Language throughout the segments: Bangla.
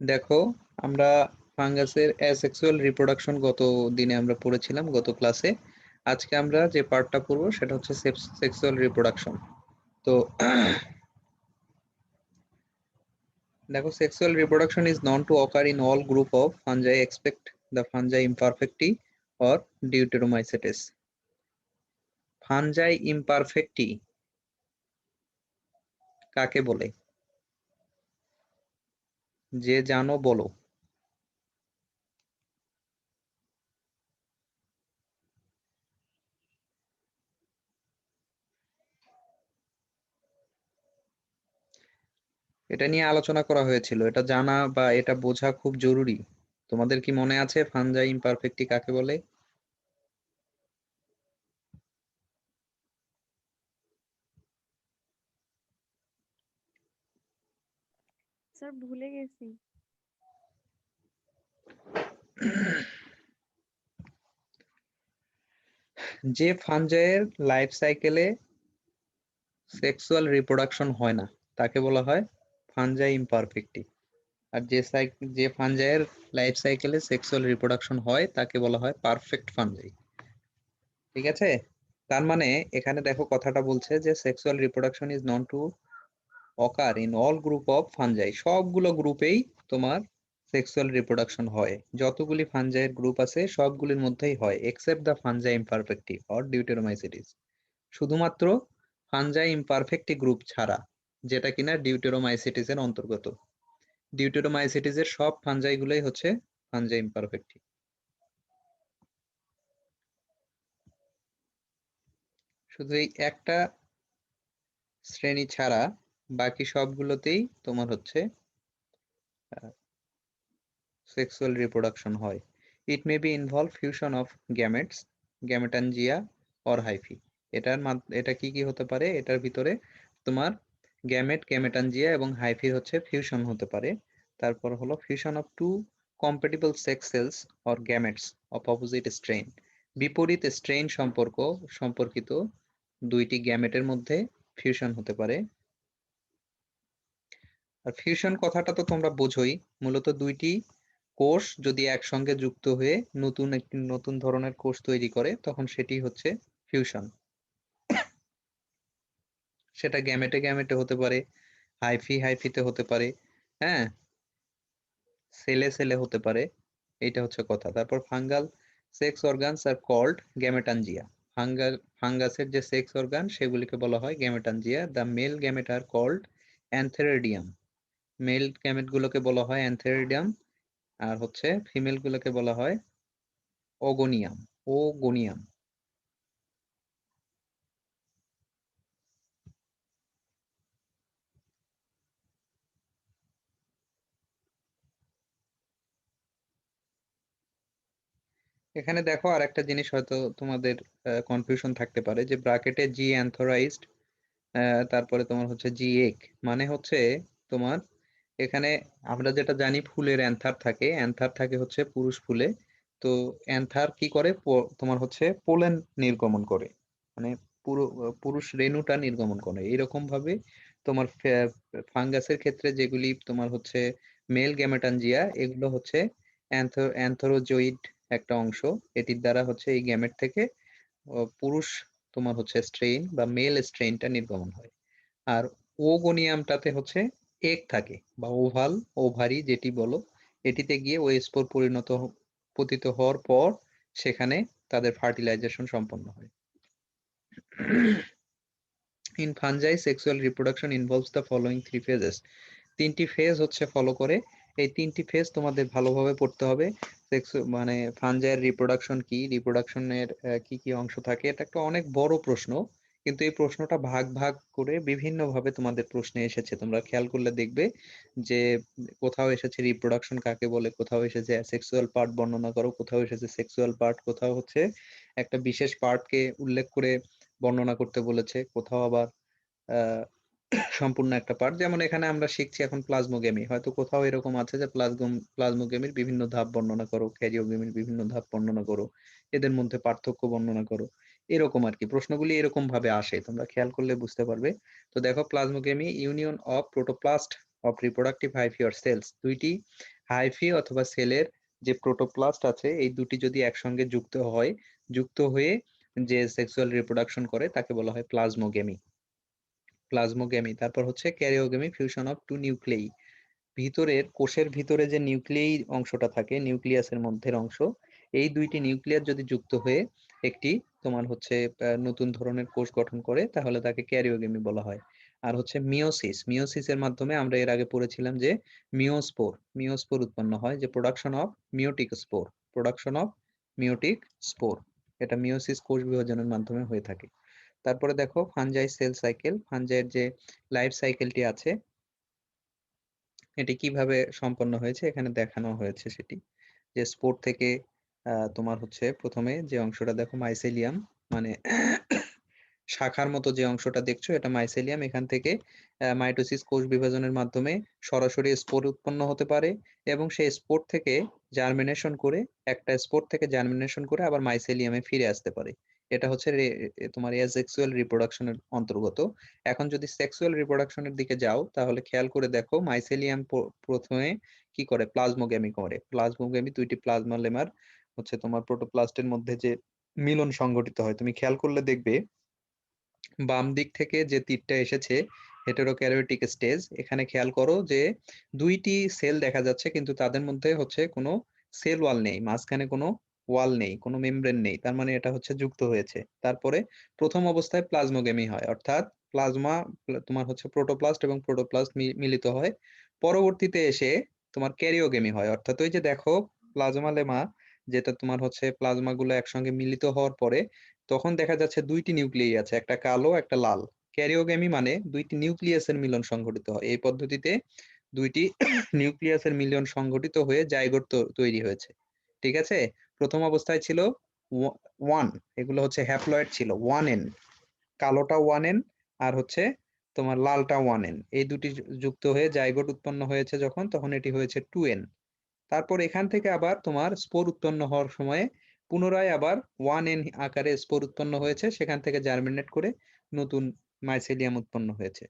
দেখো, আমরা ফাঙ্গাসের অ্যাসেক্সুয়াল রিপ্রোডাকশন গত দিনে আমরা পড়েছিলাম, গত ক্লাসে। আজকে আমরা যে পার্টটা পড়বো সেটা হচ্ছে সেক্সুয়াল রিপ্রোডাকশন। তো দেখো, sexual reproduction is known to occur in all group of fungi except the fungi imperfecti or deuteromycetes. Fungi imperfecti কাকে বলে? যে জানো বলো। এটা নিয়ে আলোচনা করা হয়েছিল, এটা জানা বা এটা বোঝা খুব জরুরি। তোমাদের কি মনে আছে ফাঞ্জাই ইমপারফেক্টি কাকে বলে? স্যার ভুলে গেছি। যে ফাঞ্জাইয়ের লাইফ সাইকেলে সেক্সুয়াল রিপ্রোডাকশন হয় না তাকে বলা হয় ফাঞ্জাই ইমপারফেক্টি। আর যে ফাঞ্জাইয়ের লাইফ সাইকেলে সেক্সুয়াল রিপ্রোডাকশন হয় তাকে বলা হয় পারফেক্ট ফাঞ্জাই। ঠিক আছে? তার মানে এখানে দেখো, কথাটা বলছে যে sexual reproduction is known to occur in all group of fungi. সবগুলো গ্রুপেই তোমার সেক্সুয়াল রিপ্রোডাকশন হয়, যতগুলি ফাঞ্জাইয়ের গ্রুপ আছে সবগুলির মধ্যেই হয়, except the fungi imperfecti or ডিউটেরোমাইসিটিস। শুধুমাত্র ফাঞ্জাই ইমপারফেক্টি গ্রুপ ছাড়া, যেটা কিনা ডিউটেরোমাইসিটিস এর অন্তর্গত। ডিউটেরোমাইসিটিস এর সব ফাঞ্জাই গুলোই হচ্ছে ফাঞ্জাই ইমপারফেক্টি। শুধু এই একটা শ্রেণী ছাড়া বাকি সবগুলোতেই তোমার হচ্ছে সেক্সুয়াল রিপ্রোডাকশন হয়। It may be involve fusion of gametes, gametangia or hyphae. এটা কি কি হতে পারে? এটার ভিতরে তোমার গ্যামেটানজিয়া এবং হাইফির হচ্ছে ফিউশন হতে পারে। তারপর হলো fusion of two compatible sex cells or gametes of opposite strain. বিপরীত স্ট্রেইন সম্পর্কিত দুইটি গ্যামেটের মধ্যে ফিউশন হতে পারে। আর ফিউশন কথাটা তো তোমরা বোঝোই, মূলত দুইটি কোষ যদি একসঙ্গে যুক্ত হয়ে নতুন ধরনের কোষ তৈরি করে, তখন সেটি হচ্ছে ফিউশন। সেটা গ্যামেটে গ্যামেটে হতে পারে, হাইফিতে হতে পারে, হ্যাঁ, সেলে সেলে হতে পারে। এইটা হচ্ছে কথা। তারপর fungal sex organs are called gametangia. ফাঙ্গাসের যে সেক্স অর্গান সেগুলিকে বলা হয় gametangia. The male gamete are called antheridium. Male gamete গুলোকে বলা হয় অ্যান্থেরিডিয়াম, আর হচ্ছে ফিমেল গুলোকে বলা হয় ওগোনিয়াম। ওগোনিয়াম। এখানে দেখো, আর একটা জিনিস হয়তো তোমাদের কনফিউশন থাকতে পারে, যে ব্রাকেটে জি অ্যান্থোরাইজড, তারপরে তোমার হচ্ছে জি এক, মানে হচ্ছে তোমার এখানে আমরা যেটা জানি ফুলের অ্যান্থার থাকে, অ্যান্থার থাকে হচ্ছে পুরুষ ফুলে। তো অ্যান্থার কি করে? তোমার হচ্ছে পোলেন নির্গমন করে, মানে পুরুষ রেণুটা নির্গমন করে। এরকম ভাবে তোমার ফাঙ্গাসের ক্ষেত্রে যেগুলি তোমার হচ্ছে মেল গ্যামেটানজিয়া, এগুলো হচ্ছে অ্যান্থোরোজোইড একটা অংশ। এটির দ্বারা হচ্ছে এই গ্যামেট থেকে পুরুষ তোমার হচ্ছে স্ট্রেইন বা মেল স্ট্রেইনটা নির্গমন হয়। আর ওগোনিয়ামটাতে হচ্ছে এগ থাকে বা ওভারি যেটি বলো, এটিতে গিয়ে ওই স্পোর পতিত হওয়ার পর সেখানে তাদের ফার্টিলাইজেশন সম্পন্ন হয়। In fungi sexual reproduction involves the following three phases. তিনটি ফেজ হচ্ছে ফলো করে। এই তিনটি ফেজ তোমাদের ভালোভাবে পড়তে হবে। মানে ফাঞ্জাইয়ের রিপ্রোডাকশন কি, রিপ্রোডাকশনের কি কি অংশ থাকে, এটা একটা অনেক বড় প্রশ্ন। কিন্তু এই প্রশ্নটা ভাগ ভাগ করে বিভিন্ন ভাবে তোমাদের প্রশ্নে এসেছে, তোমরা খেয়াল করলে দেখবে যে কোথাও এসেছে রিপ্রোডাকশন কাকে বলে, কোথাও এসেছে সেক্সুয়াল পার্ট বর্ণনা করো, কোথাও এসেছে সেক্সুয়াল পার্ট, কোথাও হচ্ছে একটা বিশেষ পার্টকে উল্লেখ করে বর্ণনা করতে বলেছে, কোথাও আবার আহ সম্পূর্ণ একটা পার্ট। যেমন এখানে আমরা শিখছি এখন প্লাজমোগেমি, হয়তো কোথাও এরকম আছে যে প্লাজমোগেমির বিভিন্ন ধাপ বর্ণনা করো, ক্যারিওগেমির বিভিন্ন ধাপ বর্ণনা করো, এদের মধ্যে পার্থক্য বর্ণনা করো। এরকম আর কি প্রশ্নগুলি এরকম ভাবে আসে, তোমরা খেয়াল করলে বুঝতে পারবে। তো দেখো, plasmogamy union of protoplast of reproductive hyphae or cells, দুইটি হাইফি অথবা সেলের যে প্রোটোপ্লাস্ট আছে এই দুটি যদি একসঙ্গে যুক্ত হয়ে যে সেক্সুয়াল রিপ্রোডাকশন করে তাকে বলা হয় প্লাজমোগেমি। তারপর হচ্ছে ক্যারিওগেমি, ফিউশন অফ টু নিউক্লিয়াই, ভিতরের কোষের ভিতরে যে নিউক্লিয়াই অংশটা থাকে, নিউক্লিয়াসের মধ্যের অংশ, এই দুইটি নিউক্লিয়াস যদি যুক্ত হয়ে একটি তোমার হচ্ছে নতুন ধরনের কোষ গঠন করে তাহলে তাকে ক্যারিওগেমি বলা হয়। আর হচ্ছে মিওসিসের মাধ্যমে আমরা এর আগে পড়েছিলাম যে মিওস্পোর উৎপন্ন হয়, যে প্রোডাকশন অফ মিওটিক স্পোর, এটা মিওসিস কোষ বিভাজনের মাধ্যমে হয়ে থাকে। তারপরে দেখো ফানজাই সেল সাইকেল, ফানজাইয়ের যে লাইফ সাইকেলটি আছে এটি কিভাবে সম্পন্ন হয়েছে এখানে দেখানো হয়েছে সেটি, যে স্পোর থেকে তোমার হচ্ছে প্রথমে যে অংশটা দেখো মাইসেলিয়াম, মানে শাখার মতো যে অংশটা দেখছো এটা মাইসেলিয়াম, এখান থেকে মাইটোসিস কোষ বিভাজনের মাধ্যমে সরাসরি স্পোর উৎপন্ন হতে পারে এবং সেই স্পোর থেকে জার্মিনেশন করে আবার মাইসেলিয়ামে ফিরে আসতে পারে। এটা হচ্ছে তোমার সেক্সুয়াল রিপ্রোডাকশনের অন্তর্গত। এখন যদি সেক্সুয়াল রিপ্রোডাকশনের দিকে যাও তাহলে খেয়াল করে দেখো মাইসেলিয়াম প্রথমে কি করে, প্লাজমোগ্যামি করে। দুইটি প্লাজমা লেমার হচ্ছে তোমার প্রোটোপ্লাস্টের মধ্যে যে মিলন সংঘটিত হয়, তুমি খেয়াল করলে দেখবে বাম দিক থেকে যে তীরটা এসেছে হেটেরোক্যারিওটিক স্টেজ, এখানে খেয়াল করো যে দুইটি সেল দেখা যাচ্ছে কিন্তু তাদের মধ্যে হচ্ছে কোনো সেল ওয়াল নেই, মাঝখানে কোনো ওয়াল নেই, কোনো মেমব্রেন নেই, তার মানে এটা হচ্ছে যুক্ত হয়েছে। তারপরে প্রথম অবস্থায় প্লাজমোগেমি হয়, অর্থাৎ তোমার হচ্ছে প্রোটোপ্লাস্ট এবং প্রোটোপ্লাস্ট মিলিত হয়। পরবর্তীতে এসে তোমার ক্যারিওগেমি হয়, অর্থাৎ ওই যে দেখো প্লাজমা লেমা, যেটা তোমার হচ্ছে প্লাজমা গুলো একসঙ্গে মিলিত হওয়ার পরে তখন দেখা যাচ্ছে দুইটি নিউক্লিয়াই আছে, একটা কালো একটা লাল। ক্যারিওগেমি মানে দুইটি নিউক্লিয়াসের মিলন সংঘটিত হয়, এই পদ্ধতিতে দুইটি নিউক্লিয়াসের মিলন সংঘটিত হয়ে জাইগোট তৈরি হয়েছে। ঠিক আছে, প্রথম অবস্থায় ছিল ওয়ান, এগুলো হচ্ছে হ্যাপ্লয়েড ছিল, 1n, কালোটা 1n আর হচ্ছে তোমার লালটা 1n, এই দুটি যুক্ত হয়ে জাইগোট উৎপন্ন হয়েছে যখন, তখন এটি হয়েছে 2n। তারপর এখান থেকে আবার তোমার স্পোর উৎপন্ন হওয়ার সময় পুনরায় আবার 1n আকারে স্পোর উৎপন্ন হয়েছে, সেখান থেকে জার্মিনেট করে নতুন মাইসেলিয়াম উৎপন্ন হয়েছে।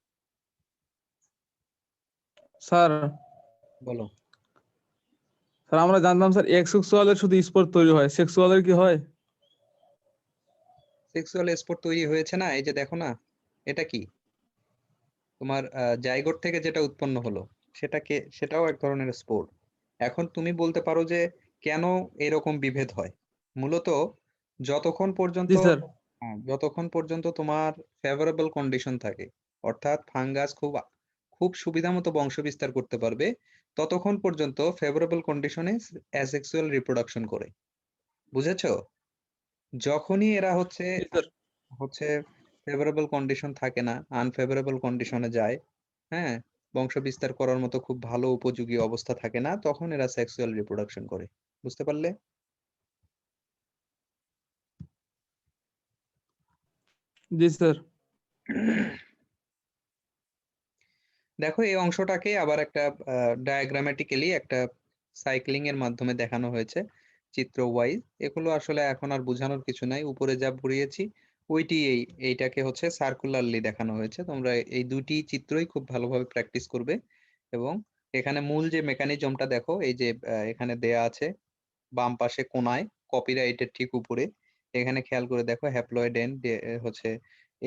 স্যার বলো। স্যার আমরা জানতাম স্যার এক্সেক্সুয়ালের শুধু স্পোর তৈরি হয়, সেক্সুয়ালের কি হয়? সেক্সুয়াল স্পোর তৈরি হয়েছে না, এই যে দেখো না, এটা কি তোমার জাইগোট থেকে যেটা উৎপন্ন হলো সেটাও এক ধরনের স্পোর। এখন তুমি বলতে পারো যে কেন এরকম বিভেদ হয়। মূলত যতক্ষণ পর্যন্ত জি স্যার। যতক্ষণ পর্যন্ত তোমার ফেভারেবল কন্ডিশন থাকে, অর্থাৎ ফাঙ্গাস খুব খুব সুবিধা মতো বংশ বিস্তার করতে পারবে, ততক্ষণ পর্যন্ত ফেভারেবল কন্ডিশনে অ্যাসেক্সুয়াল রিপ্রোডাকশন করে। বুঝেছো? যখনই এরা হচ্ছে জি স্যার। হচ্ছে ফেভারেবল কন্ডিশন থাকে না, আনফেভারেবল কন্ডিশনে যায়, হ্যাঁ, বংশ বিস্তার করার মতো খুব ভালো উপযোগী অবস্থা থাকে না, তখন এরা সেক্সুয়াল রিপ্রোডাকশন করে। বুঝতে পারলে? জি স্যার। দেখো এই অংশটাকে আবার একটা ডায়াগ্রামেটিক্যালি একটা সাইক্লিং এর মাধ্যমে দেখানো হয়েছে চিত্র ওয়াইজ। এগুলো আসলে এখন আর বোঝানোর কিছু নাই, উপরে যা পড়িয়েছি ওইটি এইটাকে হচ্ছে সার্কুলারলি দেখানো হয়েছে। তোমরা এই দুটি চিত্রই খুব ভালোভাবে প্র্যাকটিস করবে। এবং এখানে মূল যে মেকানিজমটা দেখো, এই যে এখানে দেয়া আছে বাম পাশে কোনায় কপিরাইটের ঠিক উপরে, এখানে খেয়াল করে দেখো হ্যাপ্লয়েড এন হচ্ছে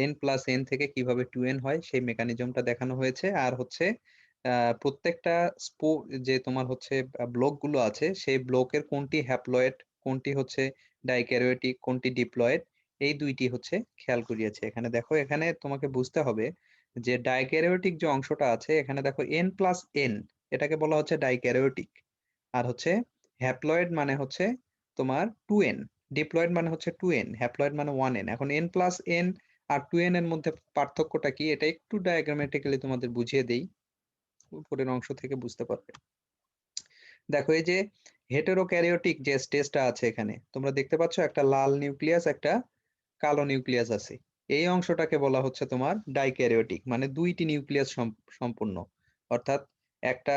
n+n থেকে কিভাবে 2n হয় সেই মেকানিজমটা দেখানো হয়েছে। আর হচ্ছে প্রত্যেকটা যে তোমার হচ্ছে ব্লক গুলো আছে সেই ব্লকের কোনটি হ্যাপ্লয়েড, কোনটি হচ্ছে ডাইক্যারিওটিক, কোনটি ডিপ্লয়েড, এই দুইটি হচ্ছে খেয়াল করিয়েছে। এখানে দেখো, এখানে তোমাকে বুঝতে হবে যে ডাইক্যারিওটিক যে অংশটা আছে এখানে দেখো n+n, এটাকে বলা হচ্ছে ডাইক্যারিওটিক। আর হচ্ছে হ্যাপ্লয়েড মানে হচ্ছে তোমার 2n, ডিপ্লয়েড মানে হচ্ছে 2n, হ্যাপ্লয়েড মানে 1n। এখন n+n আর 2n এর মধ্যে পার্থক্যটা কি এটা একটু ডায়াগ্রামেটিক্যালি তোমাদের বুঝিয়ে দেই, উপরের অংশ থেকে বুঝতে পারবে। দেখো এই যে হেটেরোক্যারিওটিক যে স্টেজটা আছে এখানে তোমরা দেখতে পাচ্ছ একটা লাল নিউক্লিয়াস একটা কালো নিউক্লিয়াস আছে, এই অংশটাকে বলা হচ্ছে তোমার ডাইক্যারিওটিক, মানে দুইটি নিউক্লিয়াস সম্পূর্ণ, অর্থাৎ একটা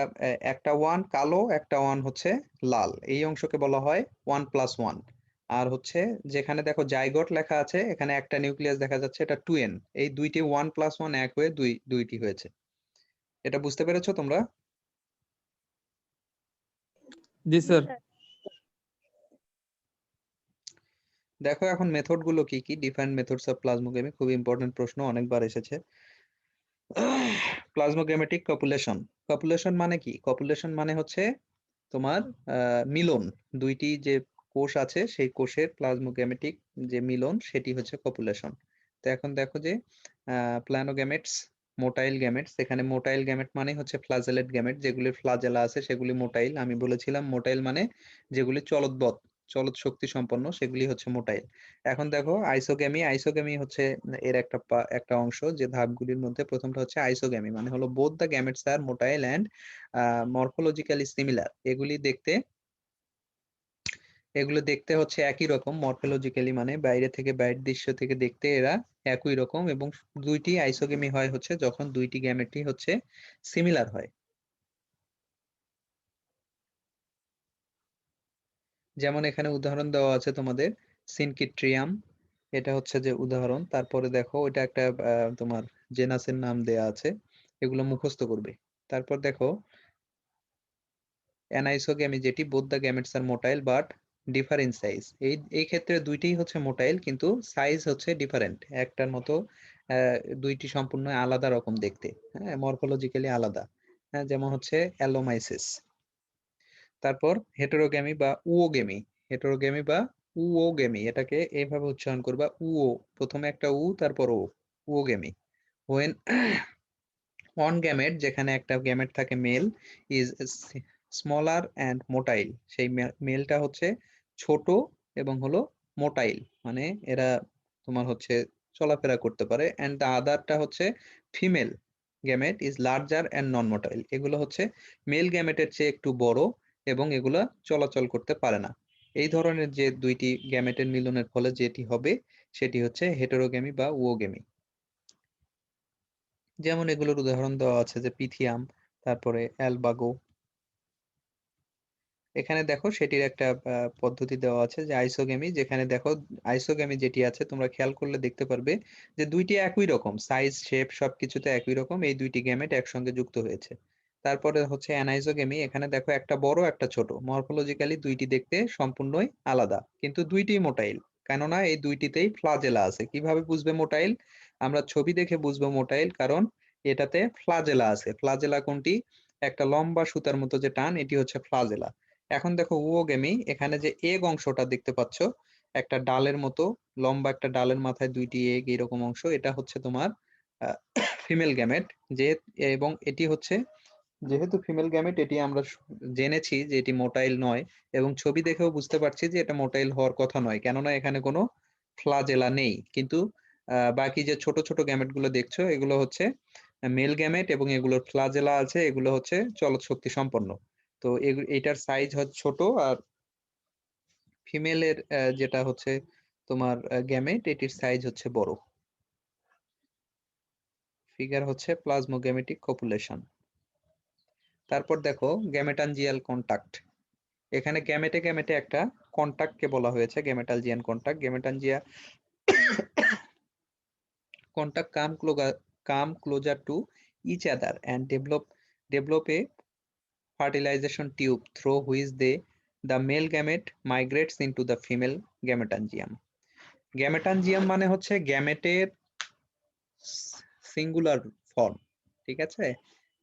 একটা 1 কালো একটা 1 হচ্ছে লাল, এই অংশকে বলা হয় 1+1। আর হচ্ছে যেখানে দেখো জাইগোট লেখা আছে এখানে একটা নিউক্লিয়াস দেখা যাচ্ছে, এটা 2n, এই দুইটি 1+1 এক হয়ে দুইটি হয়েছে। এটা বুঝতে পেরেছো তোমরা? জি জি স্যার। স্যার। দেখো এখন মেথড গুলো কি কি। ডিফারেন্ট মেথডস অফ প্লাজমোগ্রামি, খুব ইম্পর্টেন্ট প্রশ্ন, অনেকবার এসেছে। প্লাজমোগ্রামেটিক কপুলেশন। কপুলেশন মানে কি? কপুলেশন মানে হচ্ছে তোমার মিলন, দুইটি যে কোষ আছে সেই কোষের প্লাজমোগ্রামেটিক যে মিলন সেটি হচ্ছে কপুলেশন। তো এখন দেখো যে প্ল্যানোগ্যামেটস, মোটাইল গ্যামেটস, এখানে মোটাইল গ্যামেট মানে হচ্ছে ফ্লাজেলেট গ্যামেট, যেগুলি ফ্লাজেলা আছে সেগুলি মোটাইল। আমি বলেছিলাম মোটাইল মানে যেগুলি চলৎবৎ, চলৎ শক্তি সম্পন্ন, সেগুলি হচ্ছে মোটাইল। এখন দেখো আইসোগ্যামি। আইসোগ্যামি হচ্ছে এর একটা অংশ, যে ধাপগুলির মধ্যে প্রথমটা হচ্ছে আইসোগ্যামি, মানে হলো both the gametes are motile and morphologically similar. এগুলো দেখতে হচ্ছে একই রকম মরফোলজিক্যালি, মানে বাইরে থেকে, বাইরের দৃশ্য থেকে দেখতে এরা একই রকম, এবং দুইটি আইসোগেমি হয় হচ্ছে যখন দুইটি গ্যামেটই হচ্ছে সিমিলার হয়। যেমন এখানে উদাহরণ দেওয়া আছে তোমাদের, সিনকিট্রিয়াম, এটা হচ্ছে যে উদাহরণ। তারপরে দেখো এটা একটা তোমার জেনাসের নাম দেয়া আছে, এগুলো মুখস্থ করবে। তারপর দেখো অ্যানাইসোগ্যামি, যেটি both the gametes are motile but differ in size. এই ক্ষেত্রে দুইটাই হচ্ছে মোটাইল, কিন্তু সাইজ হচ্ছে ডিফারেন্ট, একটার মতো দুইটি সম্পূর্ণ আলাদা রকম দেখতে, হ্যাঁ, মরফোলজিক্যালি আলাদা। হ্যাঁ, যেমন হচ্ছে অ্যালোমাইসিস। তারপর হেটেরোগ্যামি বা উওগেমি। হেটেরোগ্যামি বা উওগেমি, এটাকে এইভাবে উচ্চারণ করবা, উও, প্রথমে একটা উ তারপর ও, উওগেমি। হোয়েন ওয়ান গ্যামেট, যেখানে একটা গ্যামেট থাকে male, is smaller and motile, সেই মেলটা হচ্ছে ছোট এবং হলো মোটাইল, মানে এরা তোমার হচ্ছে চলাফেরা করতে পারে। অ্যান্ড দ্য আদারটা হচ্ছে female gamete is larger and non motile, এগুলো হচ্ছে মেল গ্যামেটের চেয়ে একটু বড় এবং এগুলা চলাচল করতে পারে না। এই ধরনের যে দুইটি গ্যামেটের মিলনের ফলে যেটি হবে সেটি হচ্ছে হেটেরোগ্যামি বা উওগেমি। যেমন এগুলোর উদাহরণ দেওয়া আছে যে পিথিয়াম, তারপরে অ্যালবাগো। এখানে দেখো সেটির একটা পদ্ধতি দেওয়া আছে যে আইসোগেমি, যেখানে দেখো আইসোগেমি যেটি আছে তোমরা খেয়াল করলে দেখতে পারবে যে দুইটি একই রকম সাইজ, শেপ, সবকিছুতে একই রকম, এই দুইটি গ্যামেট একসঙ্গে যুক্ত হয়েছে। তারপরে হচ্ছে অ্যানাইসোগেমি, এখানে দেখো একটা বড় একটা ছোট, মরফোলজিক্যালি দুইটি দেখতে সম্পূর্ণই আলাদা, কিন্তু দুইটি মোটাইল, কেননা এই দুইটিতেই ফ্লাজেলা আছে। কিভাবে বুঝবে মোটাইল? আমরা ছবি দেখে বুঝবো মোটাইল, কারণ এটাতে ফ্লাজেলা আছে। ফ্লাজেলা কোনটি? একটা লম্বা সুতার মতো যে টান, এটি হচ্ছে ফ্লাজেলা। এখন দেখো উওগেমি, এখানে যে এগ অংশটা দেখতে পাচ্ছ, একটা ডালের মতো, লম্বা একটা ডালের মাথায় দুইটি এগ, এরকম অংশ, এটা হচ্ছে তোমার ফিমেল গ্যামেট। যে এবং এটি হচ্ছে, যেহেতু ফিমেল গ্যামেট, এটি আমরা জেনেছি যে এটি মোটাইল নয়, এবং ছবি দেখেও বুঝতে পারছি যে এটা মোটাইল হওয়ার কথা নয়, কেননা এখানে কোনো ফ্লাজেলা নেই। কিন্তু বাকি যে ছোট ছোট গ্যামেট গুলো দেখছো, এগুলো হচ্ছে মেল গ্যামেট এবং এগুলোর ফ্লাজেলা আছে, এগুলো হচ্ছে চলৎ শক্তি সম্পন্ন। তো এটার সাইজ হচ্ছে ছোট, আর ফিমেলের যেটা হচ্ছে তোমার গ্যামেট, এটির সাইজ হচ্ছে বড়। ফিগার হচ্ছে প্লাজমোগ্যামেটিক কপুলেশন। তারপর দেখো গ্যামেটানজিয়াল কন্টাক্ট। এখানে গ্যামেটে গ্যামেটে একটা কন্টাক্টকে বলা হয়েছে গ্যামেটালজিয়ান contact. গ্যামেটানজিয়া contact come closer to each other and develop a fertilization tube through which the male gamete migrates into the female gametangium. গ্যামেটানজিয়াম মানে হচ্ছে গ্যামেটের সিঙ্গুলার ফর্ম, ঠিক আছে?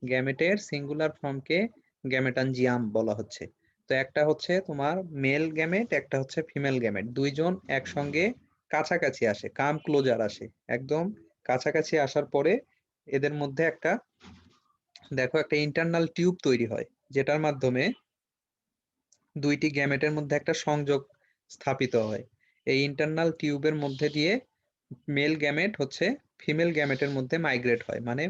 গ্যামেটের সিঙ্গুলার ফর্মকে গ্যামেটানজিয়াম বলা হচ্ছে। তো একটা হচ্ছে তোমার মেল গ্যামেট, একটা হচ্ছে ফিমেল গ্যামেট, দুইজন একসঙ্গে কাছাকাছি আসে, কাম ক্লোজার আসে, একদম কাছাকাছি আসার পরে এদের মধ্যে একটা, দেখো, একটা ইন্টারনাল টিউব তৈরি হয়, যেটার মাধ্যমে দুইটি গ্যামেটের মধ্যে একটা সংযোগ স্থাপিত হয়। এই ইন্টারনাল টিউবের মধ্যে দিয়ে মেল গ্যামেট হচ্ছে ফিমেল গ্যামেটের মধ্যে মাইগ্রেট হয়, মানে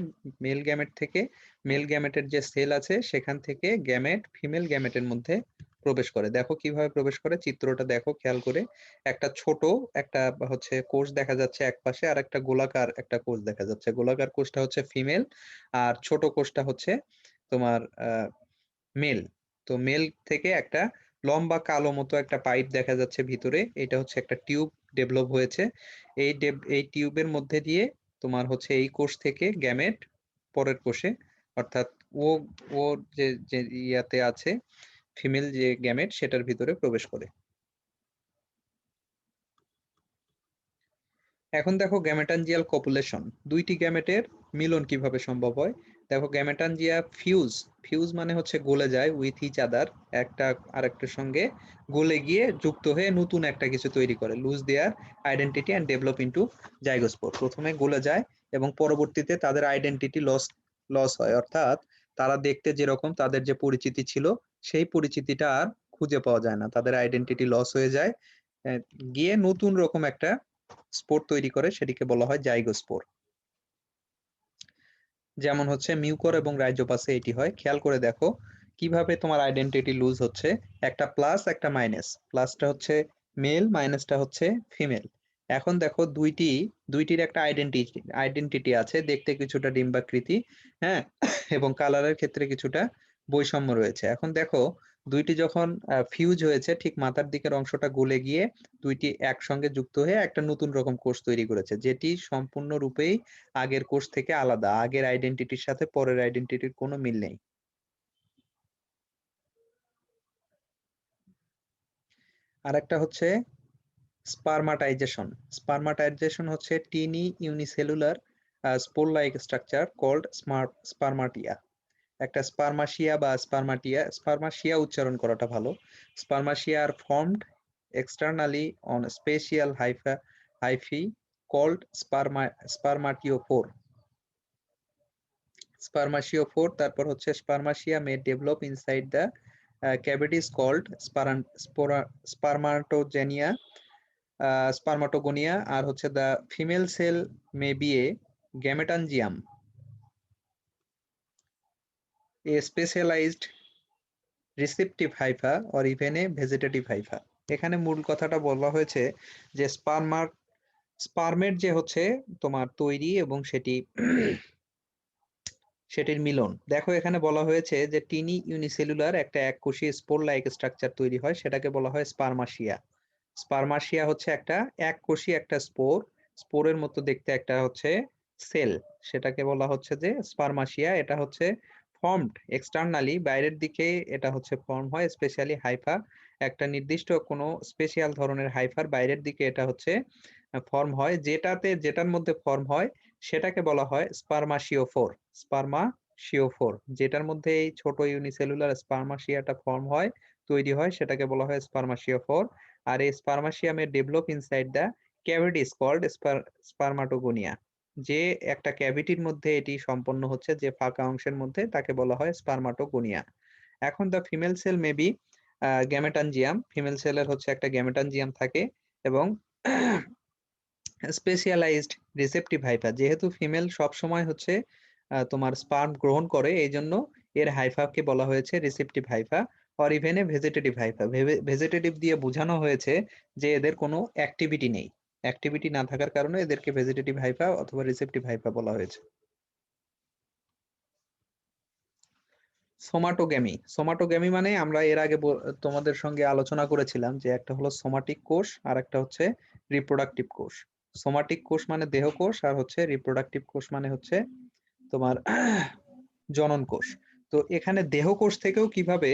মেল গ্যামেট থেকে, মেল গ্যামেটের যে সেল আছে সেখান থেকে গ্যামেট ফিমেল গ্যামেটের মধ্যে প্রবেশ করে। দেখো কিভাবে প্রবেশ করে, চিত্রটা দেখো খেয়াল করে। একটা ছোট একটা হচ্ছে কোষ দেখা যাচ্ছে এক পাশে, আর একটা গোলাকার একটা কোষ দেখা যাচ্ছে। গোলাকার কোষটা হচ্ছে ফিমেল, আর ছোট কোষটা হচ্ছে তোমার মেল। তো মেল থেকে একটা লম্বা কালো মতো একটা পাইপ দেখা যাচ্ছে ভিতরে, এটা হচ্ছে একটা টিউব ডেভেলপ হয়েছে। এই টিউবের মধ্যে দিয়ে তোমার হচ্ছে এই কোষ থেকে গ্যামেট পরের কোষে অর্থাৎ ও ও যে যে ইয়াতে আছে ফিমেল যে গ্যামেট সেটার ভিতরে প্রবেশ করে। এখন দেখো গ্যামেটানজিয়াল কপুলেশন, দুইটি গ্যামেটের মিলন কিভাবে সম্ভব হয়। দেখো গ্যামেটানজিয়া ফিউজ মানে হচ্ছে গলে যায় উইথ ইচ আদার, একটা আরেকটার সঙ্গে গলে গিয়ে যুক্ত হয়ে নতুন একটা কিছু তৈরি করে, loose there identity and develop into zygospore. প্রথমে গলে যায় এবং পরবর্তীতে তাদের আইডেন্টিটি লস হয়, অর্থাৎ তারা দেখতে যেরকম তাদের যে পরিচিতি ছিল সেই পরিচিতিটা আর খুঁজে পাওয়া যায় না, তাদের আইডেন্টিটি লস হয়ে যায়, গিয়ে নতুন রকম একটা স্পোর তৈরি করে, সেটিকে বলা হয় জাইগোস্পোর। যেমন হচ্ছে মিউকর এবং রাইজোপাসে এটি হয়। খেয়াল করে দেখো কিভাবে তোমার আইডেন্টিটি লুজ হচ্ছে, একটা প্লাস একটা মাইনাস, প্লাসটা হচ্ছে মেল, মাইনাসটা হচ্ছে ফিমেল। এখন দেখো দুইটির একটা আইডেন্টিটি আছে, দেখতে কিছুটা ডিম্বাকৃতি, হ্যাঁ, এবং কালারের ক্ষেত্রে কিছুটা বৈষম্য রয়েছে। এখন দেখো দুইটি যখন ফিউজ হয়েছে, ঠিক মাথার দিকের অংশটা গলে গিয়ে দুইটি একসঙ্গে যুক্ত হয়ে একটা নতুন রকম কোষ তৈরি করেছে, যেটি সম্পূর্ণরূপেই আগের কোষ থেকে আলাদা, আগের আইডেন্টিটির সাথে পরের আইডেন্টিটির কোনো মিল নেই। আর একটা হচ্ছে স্পারমাটাইজেশন হচ্ছে tiny unicellular spore like structure called spermatia. একটা স্পারমাশিয়া উচ্চারণ করাটা ভালো। Spermatia are formed externally on special hyphae called spermatiophore. তারপর হচ্ছে spermatia may develop inside the cavities called spermatogenia, আর হচ্ছে the female cell may be a gametangium, a specialized receptive hypha or even a vegetative hypha। এখানে মূল কথাটা বলা হয়েছে যে স্পার্মের যে হচ্ছে তোমার তৈরি এবং সেটির মিলন। দেখো এখানে বলা হয়েছে যে টিনি ইউনিসেলুলার একটা এককোষী স্পোর লাইক স্ট্রাকচার তৈরি হয়, সেটাকে বলা হয় স্পারমাশিয়া। স্পারমাশিয়া হচ্ছে একটা এককোষী একটা স্পোরের মতো দেখতে একটা হচ্ছে সেল, সেটাকে বলা হচ্ছে যে স্পারমাশিয়া। এটা হচ্ছে ফর্মড এক্সটার্নালি, বাইরের দিকে এটা হচ্ছে ফর্ম হয়, স্পেশালি হাইফা, একটা নির্দিষ্ট কোনো স্পেশাল ধরনের হাইফার বাইরের দিকে এটা হচ্ছে ফর্ম হয়, যেটার মধ্যে ফর্ম হয় সেটাকে বলা হয় স্পারমাশিওফোর। যেটার মধ্যে এই ছোট ইউনিসেলুলার স্পারমাশিয়াটা ফর্ম হয়, তৈরি হয়, সেটাকে বলা হয় স্পারমাশিওফোর। আর এই স্পারমাশিয়ামে develop inside the cavities called spermatogonia. যে একটা ক্যাভিটির মধ্যে এটি সম্পন্ন হচ্ছে, যে ফাঁকা অংশের মধ্যে, তাকে বলা হয় স্পারমাটোগোনিয়া। এখন the female cell maybe gametangium, female সেলের হচ্ছে একটা গ্যামেটানজিয়াম থাকে, এবং স্পেশালাইজড রিসেপটিভ হাইফা, যেহেতু ফিমেল সব সময় হচ্ছে তোমার স্পার্ম গ্রহণ করে, এই জন্য এর হাইফাকে বলা হয়েছে receptive Haifa or even a vegetative Haifa. Vegetative দিয়ে বোঝানো হয়েছে যে এদের কোনো অ্যাক্টিভিটি নেই, অ্যাক্টিভিটি না থাকার কারণে এদেরকে ভেজিটেটিভ হাইফা অথবা রিসেপটিভ হাইফা বলা হয়েছে। সোমাটোগ্যামি মানে আমরা এর আগে তোমাদের সঙ্গে আলোচনা করেছিলাম যে একটা হলো সোমাটিক কোষ আর একটা হচ্ছে রিপ্রোডাক্টিভ কোষ। সোমাটিক কোষ মানে দেহ কোষ, আর হচ্ছে রিপ্রোডাক্টিভ কোষ মানে হচ্ছে তোমার জনন কোষ। তো এখানে দেহ কোষ থেকেও কিভাবে